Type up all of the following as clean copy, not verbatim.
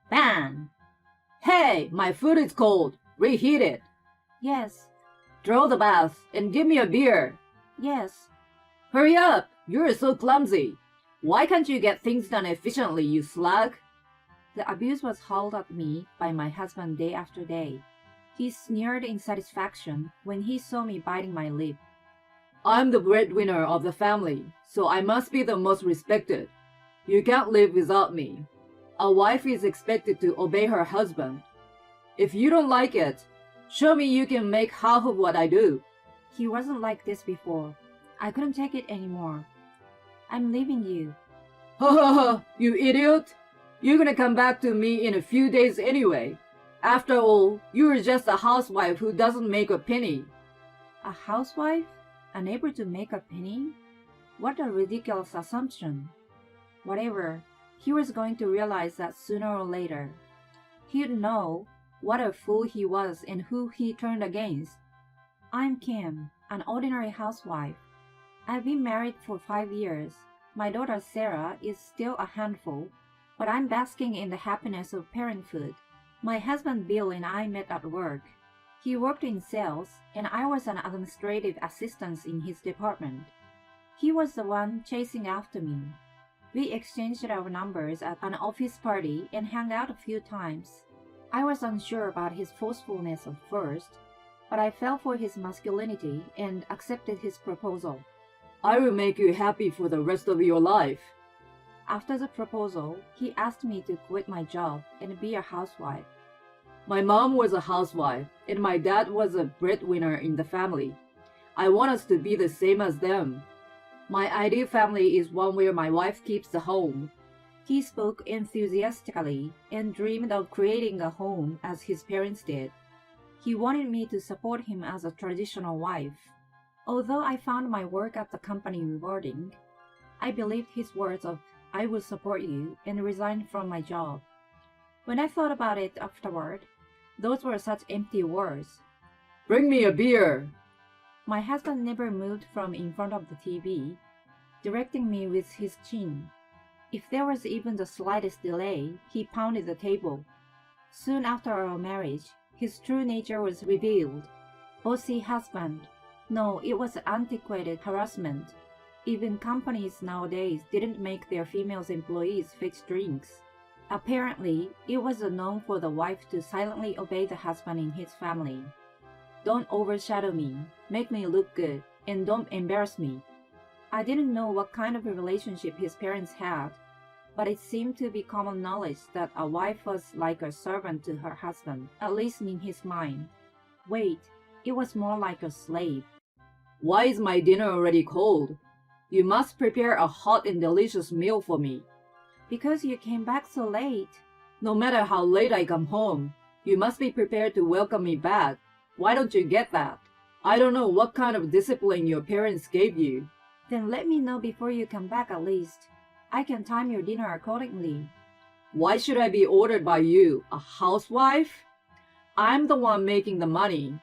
Bang! Hey, my food is cold. Reheat it. Yes, Draw the bath and give me a beer. yes. Hurry up! You're so clumsy. Why can't you get things done efficiently, you slug? The abuse was hauled at me by my husband day after day. He sneered in satisfaction when he saw me biting my lip. I'm the breadwinner of the family, so I must be the most respected. You can't live without me. A wife is expected to obey her husband. If you don't like it, show me you can make half of what I do. He wasn't like this before. I couldn't take it anymore. I'm leaving you. Ha ha ha, you idiot! You're gonna come back to me in a few days anyway. After all, you're just a housewife who doesn't make a penny. A housewife? Unable to make a penny? What a ridiculous assumption. Whatever, he was going to realize that sooner or later. He'd know what a fool he was and who he turned against. I'm Kim, an ordinary housewife. I've been married for 5 years. My daughter Sarah is still a handful, but I'm basking in the happiness of parenthood. My husband Bill and I met at work. He worked in sales, and I was an administrative assistant in his department. He was the one chasing after me. We exchanged our numbers at an office party and hung out a few times. I was unsure about his forcefulness at first, but I fell for his masculinity and accepted his proposal. I will make you happy for the rest of your life. After the proposal, he asked me to quit my job and be a housewife. My mom was a housewife, and my dad was a breadwinner in the family. I want us to be the same as them. My ideal family is one where my wife keeps the home. He spoke enthusiastically and dreamed of creating a home as his parents did. He wanted me to support him as a traditional wife. Although I found my work at the company rewarding, I believed his words of "I will support you" and resigned from my job. When I thought about it afterward, those were such empty words. Bring me a beer. My husband never moved from in front of the TV, directing me with his chin. If there was even the slightest delay, he pounded the table. Soon after our marriage, his true nature was revealed. Bossy husband. No, it was antiquated harassment. Even companies nowadays didn't make their female employees fix drinks. Apparently, it was a norm for the wife to silently obey the husband in his family. Don't overshadow me, make me look good, and don't embarrass me. I didn't know what kind of a relationship his parents had, but it seemed to be common knowledge that a wife was like a servant to her husband, at least in his mind. Wait, it was more like a slave. Why is my dinner already cold? You must prepare a hot and delicious meal for me. Because you came back so late. No matter how late I come home, you must be prepared to welcome me back. Why don't you get that? I don't know what kind of discipline your parents gave you. Then let me know before you come back at least. I can time your dinner accordingly. Why should I be ordered by you, a housewife? I'm the one making the money.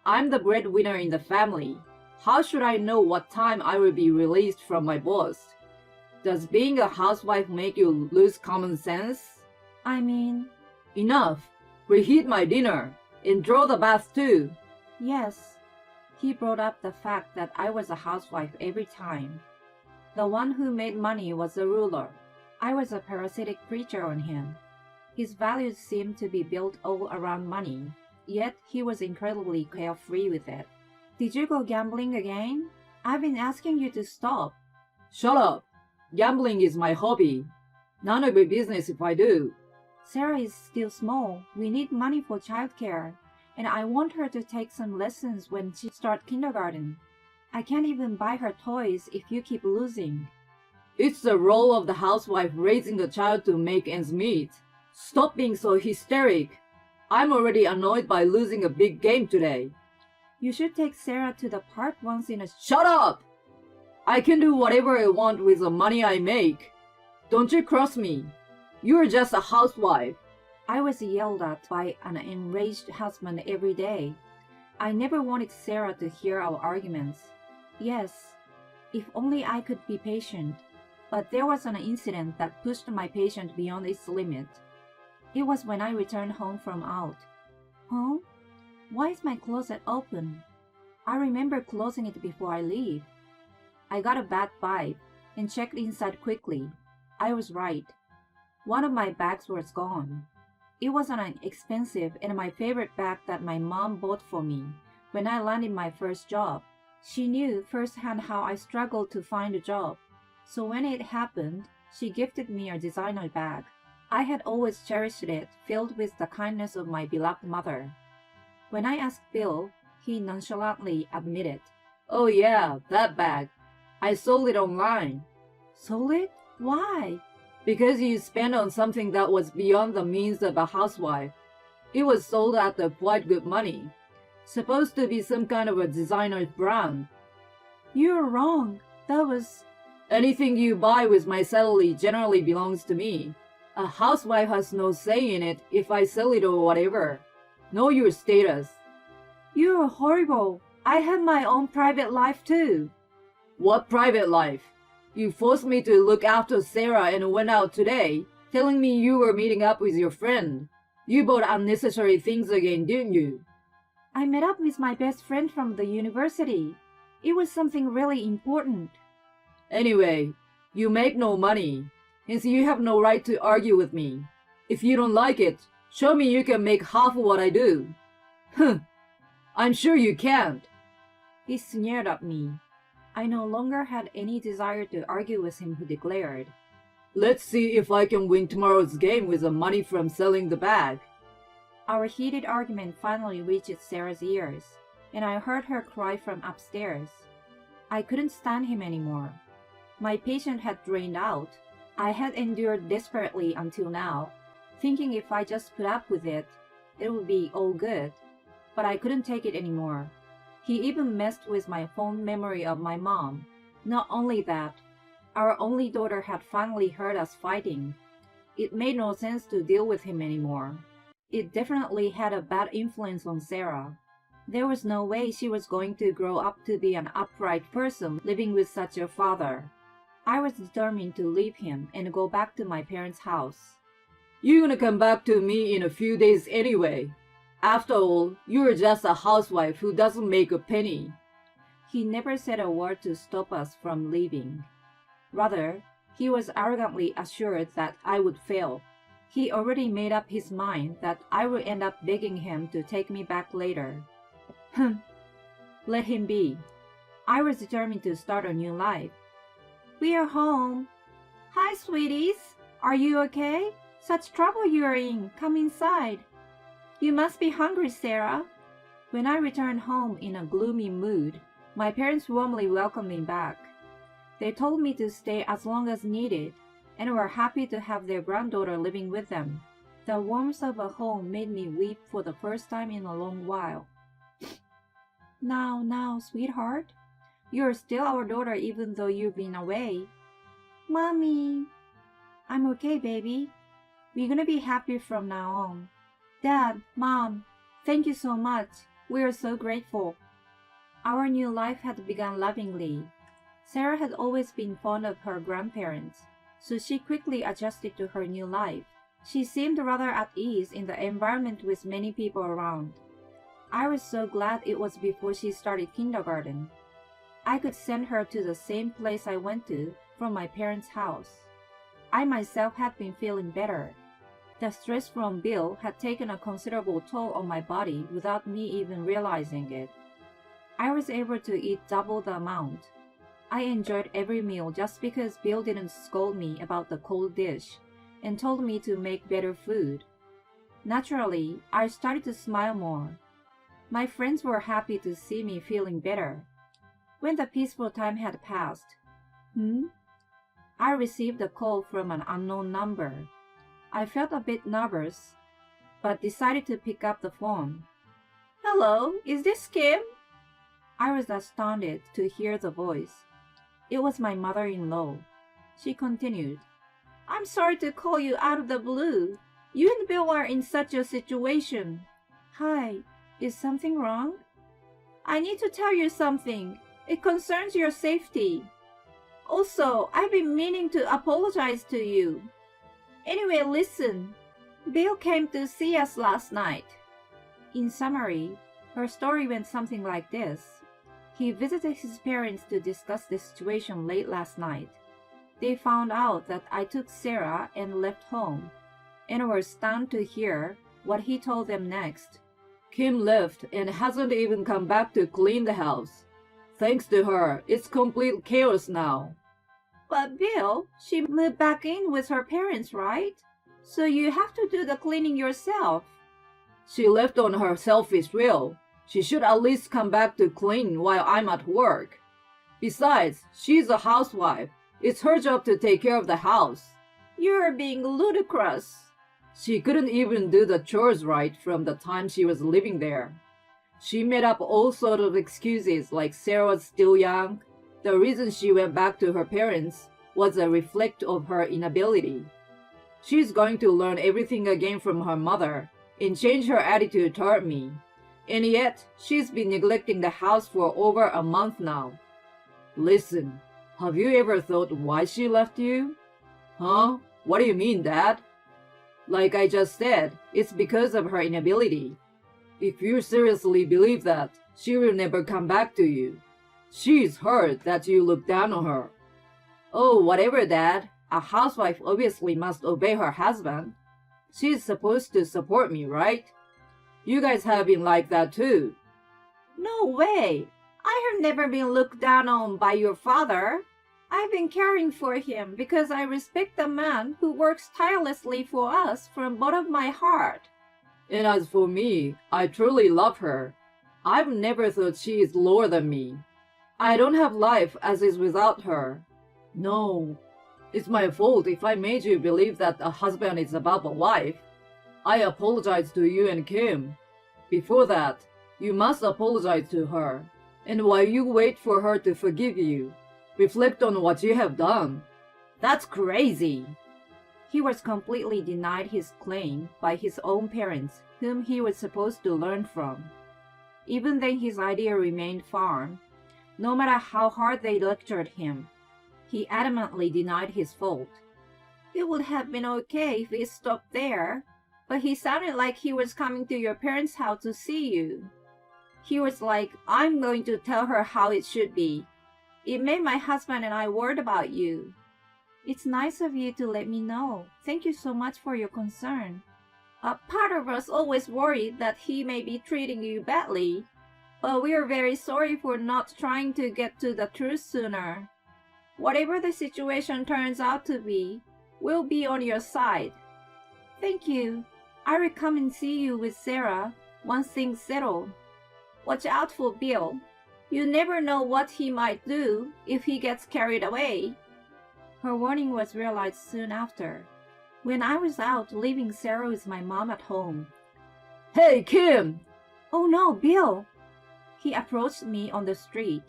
I'm the breadwinner in the family. How should I know what time I will be released from my boss? Does being a housewife make you lose common sense? I mean, Enough! Reheat my dinner, and draw the bath too. yes. He brought up the fact that I was a housewife every time. The one who made money was the ruler. I was a parasitic creature on him. His values seemed to be built all around money, yet he was incredibly carefree with it. Did you go gambling again? I've been asking you to stop. Shut up! Gambling is my hobby. None of your business if I do. Sarah is still small. We need money for childcare, and I want her to take some lessons when she starts kindergarten. I can't even buy her toys if you keep losing. It's the role of the housewife raising a child to make ends meet. Stop being so hysteric. I'm already annoyed by losing a big game today. You should take Sarah to the park once in a... Shut up! I can do whatever I want with the money I make. Don't you cross me. You're just a housewife. I was yelled at by an enraged husband every day. I never wanted Sarah to hear our arguments. Yes, if only I could be patient. But there was an incident that pushed my patience beyond its limit. It was when I returned home from out. Huh? Why is my closet open? I remember closing it before I leave. I got a bad vibe and checked inside quickly. I was right. One of my bags was gone. It was an expensive and my favorite bag that my mom bought for me when I landed my first job. She knew firsthand how I struggled to find a job, so when it happened, she gifted me a designer bag. I had always cherished it, filled with the kindness of my beloved mother. When I asked Bill, he nonchalantly admitted, Oh yeah, that bag. I sold it online. Sold it? Why? Because you spent on something that was beyond the means of a housewife. It was sold at quite good money. Supposed to be some kind of a designer brand. You're wrong. That was... Anything you buy with my salary generally belongs to me. A housewife has no say in it if I sell it or whatever. Know your status. You're horrible. I have my own private life too. What private life? You forced me to look after Sarah and went out today, telling me you were meeting up with your friend. You bought unnecessary things again, didn't you? I met up with my best friend from the university. It was something really important. Anyway, you make no money, hence you have no right to argue with me. If you don't like it, show me you can make half what I do. Huh, I'm sure you can't. He sneered at me. I no longer had any desire to argue with him, he declared. Let's see if I can win tomorrow's game with the money from selling the bag. Our heated argument finally reached Sarah's ears, and I heard her cry from upstairs. I couldn't stand him anymore. My patience had drained out. I had endured desperately until now, thinking if I just put up with it, it would be all good. But I couldn't take it anymore. He even messed with my fond memory of my mom. Not only that, our only daughter had finally heard us fighting. It made no sense to deal with him anymore. It definitely had a bad influence on Sarah. There was no way she was going to grow up to be an upright person living with such a father. I was determined to leave him and go back to my parents' house. You're gonna come back to me in a few days anyway. After all, you're just a housewife who doesn't make a penny. He never said a word to stop us from leaving. Rather, he was arrogantly assured that I would fail. He already made up his mind that I would end up begging him to take me back later. Let him be. I was determined to start a new life. We are home. Hi, sweeties. Are you okay? Such trouble you are in. Come inside. You must be hungry, Sarah. When I returned home in a gloomy mood, my parents warmly welcomed me back. They told me to stay as long as needed, and were happy to have their granddaughter living with them. The warmth of a home made me weep for the first time in a long while. Now, sweetheart. You're still our daughter even though you've been away. Mommy. I'm okay, baby. We're gonna be happy from now on. Dad, Mom, thank you so much. We are so grateful. Our new life had begun lovingly. Sarah had always been fond of her grandparents, so she quickly adjusted to her new life. She seemed rather at ease in the environment with many people around. I was so glad it was before she started kindergarten. I could send her to the same place I went to from my parents' house. I myself had been feeling better. The stress from Bill had taken a considerable toll on my body without me even realizing it. I was able to eat double the amount. I enjoyed every meal just because Bill didn't scold me about the cold dish and told me to make better food. Naturally, I started to smile more. My friends were happy to see me feeling better. When the peaceful time had passed, I received a call from an unknown number. I felt a bit nervous, but decided to pick up the phone. Hello, is this Kim? I was astounded to hear the voice. It was my mother-in-law. She continued, I'm sorry to call you out of the blue. You and Bill are in such a situation. Hi, is something wrong? I need to tell you something. It concerns your safety. Also, I've been meaning to apologize to you. Anyway, listen. Bill came to see us last night. In summary, her story went something like this. He visited his parents to discuss the situation late last night. They found out that I took Sarah and left home, and were stunned to hear what he told them next. Kim left and hasn't even come back to clean the house. Thanks to her, it's complete chaos now. But Bill, she moved back in with her parents, right? So you have to do the cleaning yourself. She left on her selfish will. She should at least come back to clean while I'm at work. Besides, she's a housewife. It's her job to take care of the house. You're being ludicrous. She couldn't even do the chores right from the time she was living there. She made up all sorts of excuses like Sarah was still young. The reason she went back to her parents was a reflect of her inability. She's going to learn everything again from her mother and change her attitude toward me. And yet, she's been neglecting the house for over a month now. Listen, have you ever thought why she left you? Huh? What do you mean, Dad? Like I just said, it's because of her inability. If you seriously believe that, she will never come back to you. She's hurt that you look down on her. Oh, whatever, Dad. A housewife obviously must obey her husband. She's supposed to support me, right? You guys have been like that too. No way. I have never been looked down on by your father. I've been caring for him because I respect the man who works tirelessly for us from bottom of my heart. And as for me, I truly love her. I've never thought she is lower than me. I don't have life as is without her. No, it's my fault if I made you believe that a husband is above a wife. I apologize to you and Kim. Before that, you must apologize to her. And while you wait for her to forgive you, reflect on what you have done. That's crazy. He was completely denied his claim by his own parents, whom he was supposed to learn from. Even then his idea remained firm. No matter how hard they lectured him, he adamantly denied his fault. It would have been okay if he stopped there, but he sounded like he was coming to your parents' house to see you. He was like, I'm going to tell her how it should be. It made my husband and I worried about you. It's nice of you to let me know. Thank you so much for your concern. A part of us always worried that he may be treating you badly, but we are very sorry for not trying to get to the truth sooner. Whatever the situation turns out to be, we'll be on your side. Thank you. I will come and see you with Sarah once things settle. Watch out for Bill. You never know what he might do if he gets carried away. Her warning was realized soon after, when I was out leaving Sarah with my mom at home. Hey, Kim! Oh no, Bill! He approached me on the street.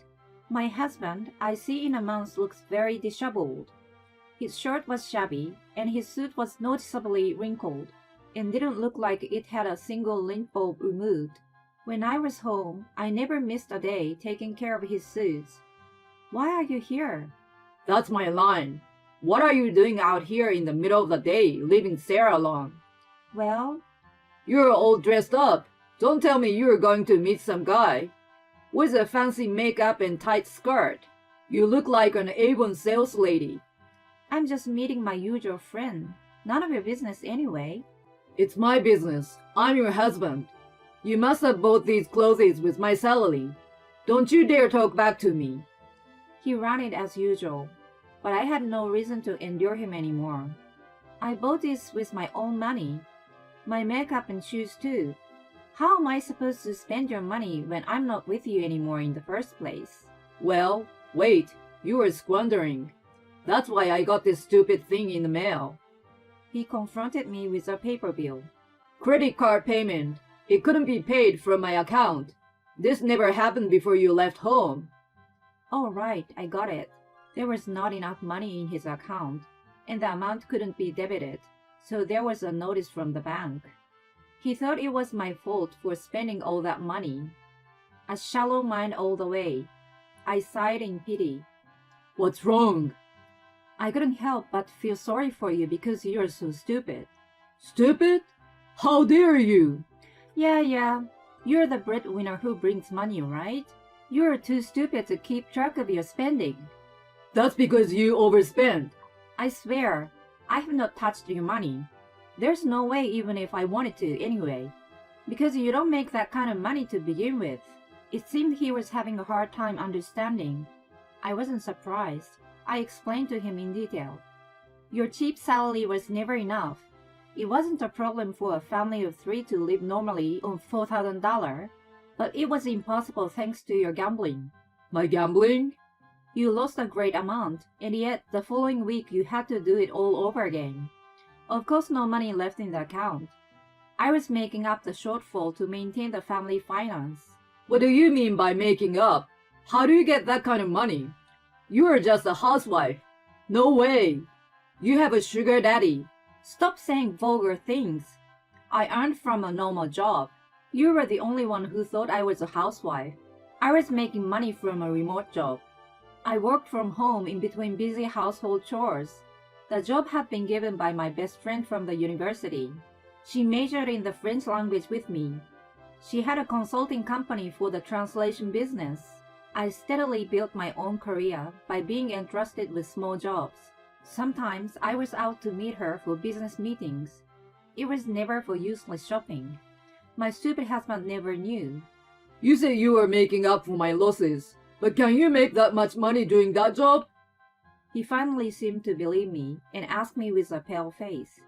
My husband, I see in a month, looks very disheveled. His shirt was shabby, and his suit was noticeably wrinkled, and didn't look like it had a single lint bulb removed. When I was home, I never missed a day taking care of his suits. Why are you here? That's my line. What are you doing out here in the middle of the day, leaving Sarah alone? Well, you're all dressed up. Don't tell me you're going to meet some guy with a fancy makeup and tight skirt. You look like an Avon sales lady. I'm just meeting my usual friend. None of your business anyway. It's my business. I'm your husband. You must have bought these clothes with my salary. Don't you dare talk back to me. He ran it as usual, but I had no reason to endure him anymore. I bought this with my own money. My makeup and shoes too. How am I supposed to spend your money when I'm not with you anymore in the first place? Well, wait, you were squandering. That's why I got this stupid thing in the mail. He confronted me with a paper bill. Credit card payment. It couldn't be paid from my account. This never happened before you left home. Oh, right, I got it. There was not enough money in his account, and the amount couldn't be debited, so there was a notice from the bank. He thought it was my fault for spending all that money. A shallow mind all the way. I sighed in pity. What's wrong? I couldn't help but feel sorry for you because you're so stupid. Stupid? How dare you? Yeah. You're the breadwinner who brings money, right? You're too stupid to keep track of your spending. That's because you overspend. I swear, I have not touched your money. There's no way even if I wanted to anyway. Because you don't make that kind of money to begin with. It seemed he was having a hard time understanding. I wasn't surprised. I explained to him in detail. Your cheap salary was never enough. It wasn't a problem for a family of 3 to live normally on $4,000, but it was impossible thanks to your gambling. My gambling? You lost a great amount, and yet the following week you had to do it all over again. Of course, no money left in the account. I was making up the shortfall to maintain the family finance. What do you mean by making up? How do you get that kind of money? You are just a housewife. No way. You have a sugar daddy. Stop saying vulgar things. I earned from a normal job. You were the only one who thought I was a housewife. I was making money from a remote job. I worked from home in between busy household chores. The job had been given by my best friend from the university. She majored in the French language with me. She had a consulting company for the translation business. I steadily built my own career by being entrusted with small jobs. Sometimes I was out to meet her for business meetings. It was never for useless shopping. My stupid husband never knew. You say you are making up for my losses, but can you make that much money doing that job? He finally seemed to believe me and asked me with a pale face.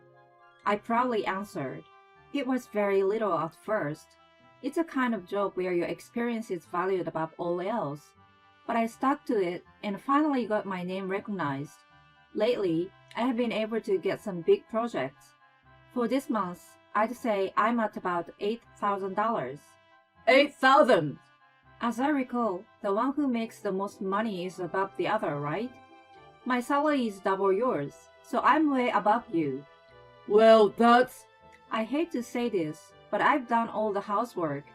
I proudly answered. It was very little at first. It's a kind of job where your experience is valued above all else. But I stuck to it and finally got my name recognized. Lately, I have been able to get some big projects. For this month, I'd say I'm at about $8,000. 8,000! As I recall, the one who makes the most money is above the other, right? My salary is double yours, so I'm way above you. Well, that's... I hate to say this, but I've done all the housework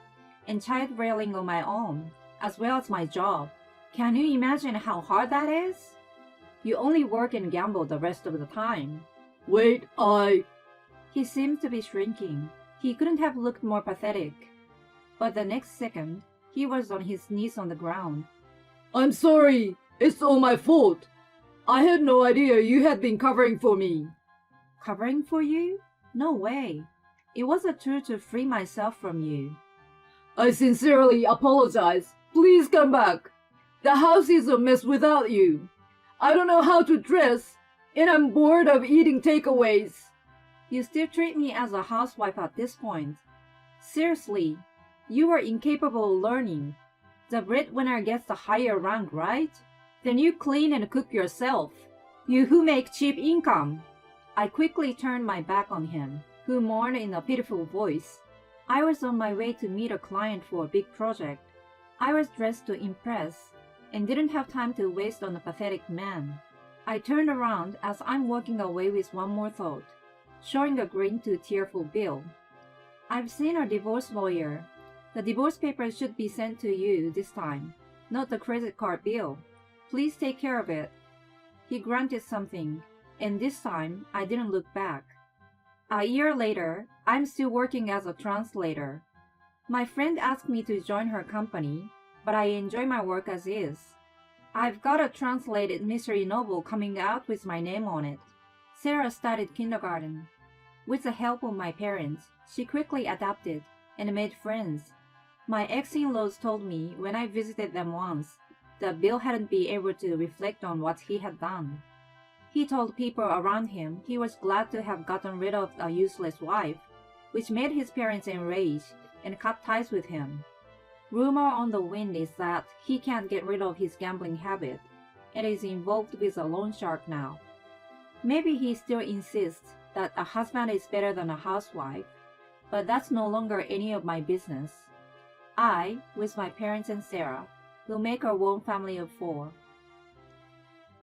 and child rearing on my own, as well as my job. Can you imagine how hard that is? You only work and gamble the rest of the time. Wait, He seemed to be shrinking. He couldn't have looked more pathetic. But the next second, he was on his knees on the ground. I'm sorry. It's all my fault. I had no idea you had been covering for me. Covering for you? No way. It was a tool to free myself from you. I sincerely apologize. Please come back. The house is a mess without you. I don't know how to dress, and I'm bored of eating takeaways. You still treat me as a housewife at this point. Seriously, you are incapable of learning. The breadwinner gets the higher rank, right? Then you clean and cook yourself. You who make cheap income. I quickly turned my back on him, who mourned in a pitiful voice. I was on my way to meet a client for a big project. I was dressed to impress, and didn't have time to waste on a pathetic man. I turned around as I'm walking away with one more thought, showing a grin to tearful Bill. I've seen our divorce lawyer. The divorce papers should be sent to you this time, not the credit card bill. Please take care of it. He grunted something, and this time I didn't look back. A year later, I'm still working as a translator. My friend asked me to join her company, but I enjoy my work as is. I've got a translated mystery novel coming out with my name on it. Sarah started kindergarten. With the help of my parents, she quickly adapted and made friends. My ex-in-laws told me when I visited them once that Bill hadn't been able to reflect on what he had done. He told people around him he was glad to have gotten rid of a useless wife, which made his parents enraged and cut ties with him. Rumor on the wind is that he can't get rid of his gambling habit and is involved with a loan shark now. Maybe he still insists that a husband is better than a housewife, but that's no longer any of my business. I, with my parents and Sarah, will make a warm family of 4